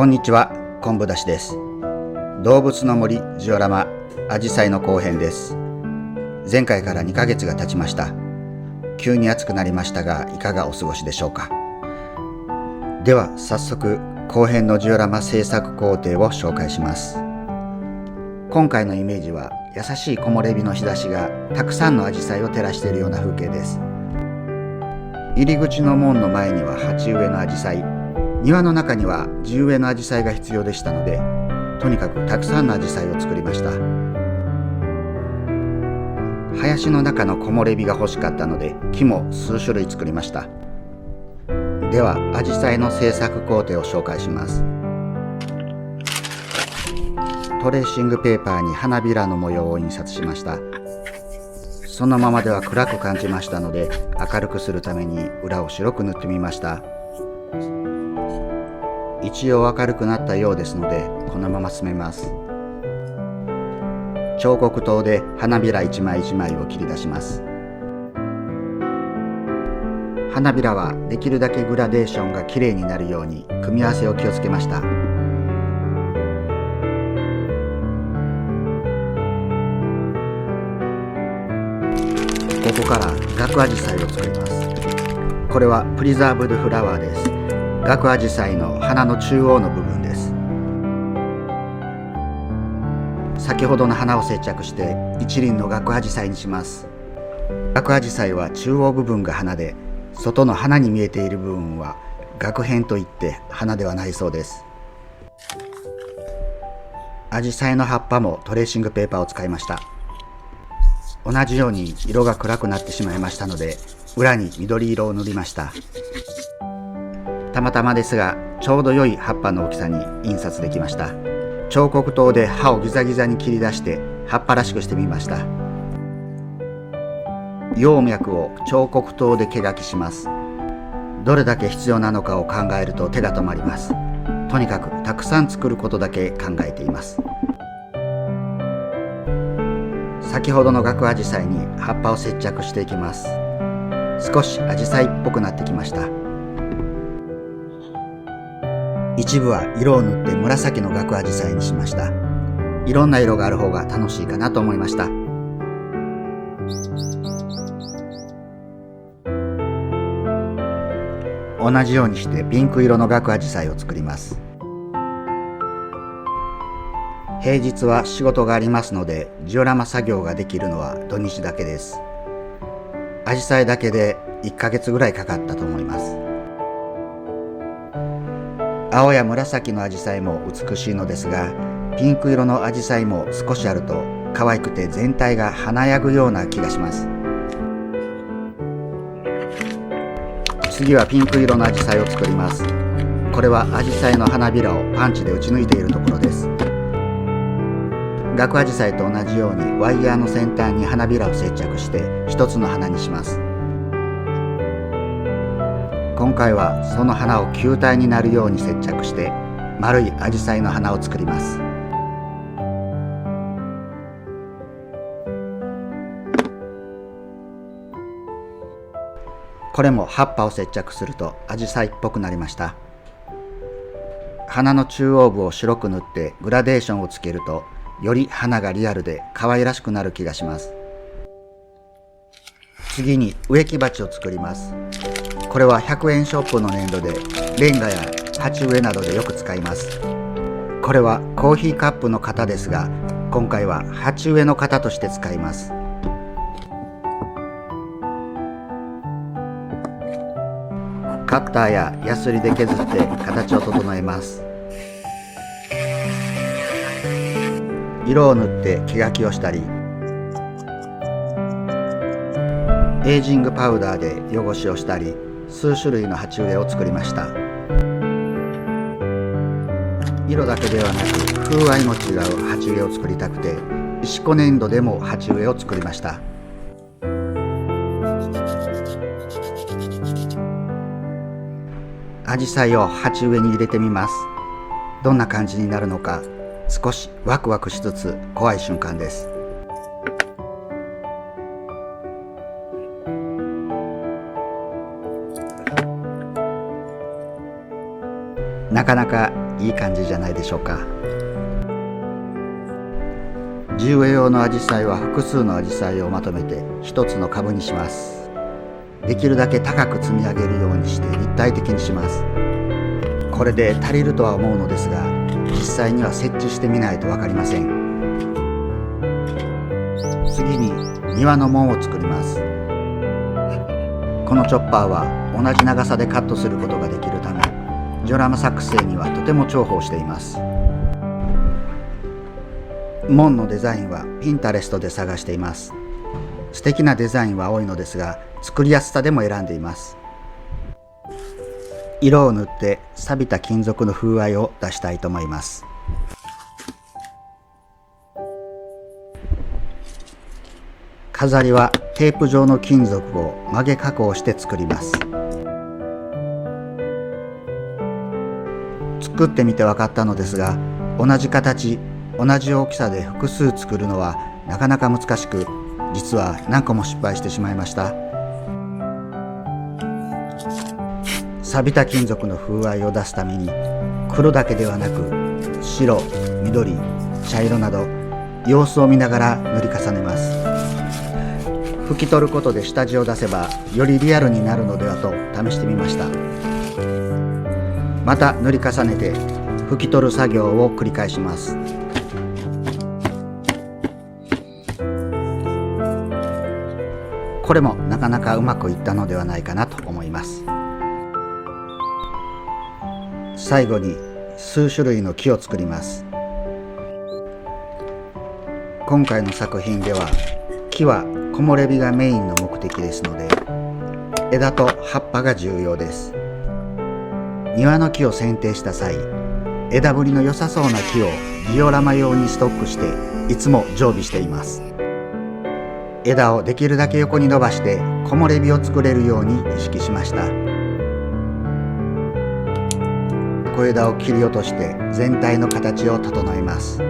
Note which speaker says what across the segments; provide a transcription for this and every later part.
Speaker 1: こんにちは、昆布だしです。動物の森ジオラマアジサイの後編です。前回から2ヶ月が経ちました。急に暑くなりましたが、いかがお過ごしでしょうか。では早速後編のジオラマ制作工程を紹介します。今回のイメージは優しい木漏れ日の日差しがたくさんのアジサイを照らしているような風景です。入り口の門の前には鉢植えのアジサイ、庭の中には地植えのアジサイが必要でしたので、とにかくたくさんのアジサイを作りました。林の中の木漏れ日が欲しかったので、木も数種類作りました。ではアジサイの制作工程を紹介します。トレーシングペーパーに花びらの模様を印刷しました。そのままでは暗く感じましたので、明るくするために裏を白く塗ってみました。一応明るくなったようですので、このまま進めます。彫刻刀で花びら一枚一枚を切り出します。花びらはできるだけグラデーションがきれいになるように組み合わせを気をつけました。ここからガクアジサイを作ります。これはプリザーブドフラワーです。ガクアジサイの花の中央の部分です。先ほどの花を接着して一輪のガクアジサイにします。ガクアジサイは中央部分が花で、外の花に見えている部分はガク片といって花ではないそうです。アジサイの葉っぱもトレーシングペーパーを使いました。同じように色が暗くなってしまいましたので、裏に緑色を塗りました。たまたまですが、ちょうど良い葉っぱの大きさに印刷できました。彫刻刀で葉をギザギザに切り出して葉っぱらしくしてみました。葉脈を彫刻刀で毛書きします。どれだけ必要なのかを考えると手が止まります。とにかくたくさん作ることだけ考えています。先ほどのガクアジサイに葉っぱを接着していきます。少しアジサイっぽくなってきました。一部は色を塗って紫のガクアジサイにしました。いろんな色がある方が楽しいかなと思いました。同じようにしてピンク色のガクアジサイを作ります。平日は仕事がありますので、ジオラマ作業ができるのは土日だけです。アジサイだけで1ヶ月ぐらいかかったと思います。青や紫のアジサイも美しいのですが、ピンク色のアジサイも少しあると可愛くて全体が華やぐような気がします。次はピンク色のアジサイを作ります。これはアジサイの花びらをパンチで打ち抜いているところです。ガクアジサイと同じようにワイヤーの先端に花びらを接着して一つの花にします。今回はその花を球体になるように接着して丸いアジサイの花を作ります。これも葉っぱを接着するとアジサイっぽくなりました。花の中央部を白く塗ってグラデーションをつけると、より花がリアルで可愛らしくなる気がします。次に植木鉢を作ります。これは100円ショップの粘土で、レンガや鉢植えなどでよく使います。これはコーヒーカップの型ですが、今回は鉢植えの型として使います。カッターやヤスリで削って形を整えます。色を塗って毛書きをしたり、エイジングパウダーで汚しをしたり、数種類の鉢植えを作りました。色だけではなく風合いも違う鉢植えを作りたくて、石こ粘土でも鉢植えを作りました。アジサイを鉢植えに入れてみます。どんな感じになるのか、少しワクワクしつつ怖い瞬間です。なかなかいい感じじゃないでしょうか。地植え用のアジサイは複数のアジサイをまとめて一つの株にします。できるだけ高く積み上げるようにして立体的にします。これで足りるとは思うのですが、実際には設置してみないと分かりません。次に庭の門を作ります。このチョッパーは同じ長さでカットすることができるため、ジオラマ作成にはとても重宝しています。門のデザインはピンタレストで探しています。素敵なデザインは多いのですが、作りやすさでも選んでいます。色を塗って錆びた金属の風合いを出したいと思います。飾りはテープ状の金属を曲げ加工して作ります。作ってみて分かったのですが、同じ形、同じ大きさで複数作るのはなかなか難しく、実は何個も失敗してしまいました。錆びた金属の風合いを出すために、黒だけではなく白、緑、茶色など様子を見ながら塗り重ねます。拭き取ることで下地を出せばよりリアルになるのではと試してみました。また塗り重ねて拭き取る作業を繰り返します。これもなかなかうまくいったのではないかなと思います。最後に数種類の木を作ります。今回の作品では木は木漏れ日がメインの目的ですので、枝と葉っぱが重要です。庭の木を剪定した際、枝ぶりの良さそうな木をジオラマ用にストックしていつも常備しています。枝をできるだけ横に伸ばして木漏れ日を作れるように意識しました。小枝を切り落として全体の形を整えます。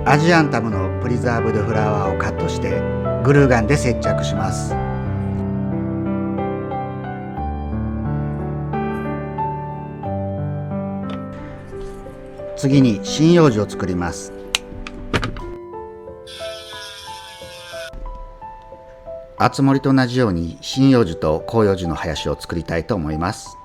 Speaker 1: アジアンタムのプリザーブドフラワーをカットしてグルーガンで接着します。次に針葉樹を作ります。厚森と同じように針葉樹と広葉樹の林を作りたいと思います。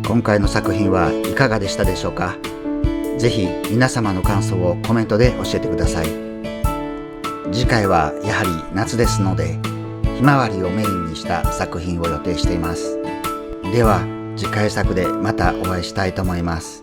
Speaker 1: 今回の作品はいかがでしたでしょうか。ぜひ皆様の感想をコメントで教えてください。次回はやはり夏ですので、ひまわりをメインにした作品を予定しています。では次回作でまたお会いしたいと思います。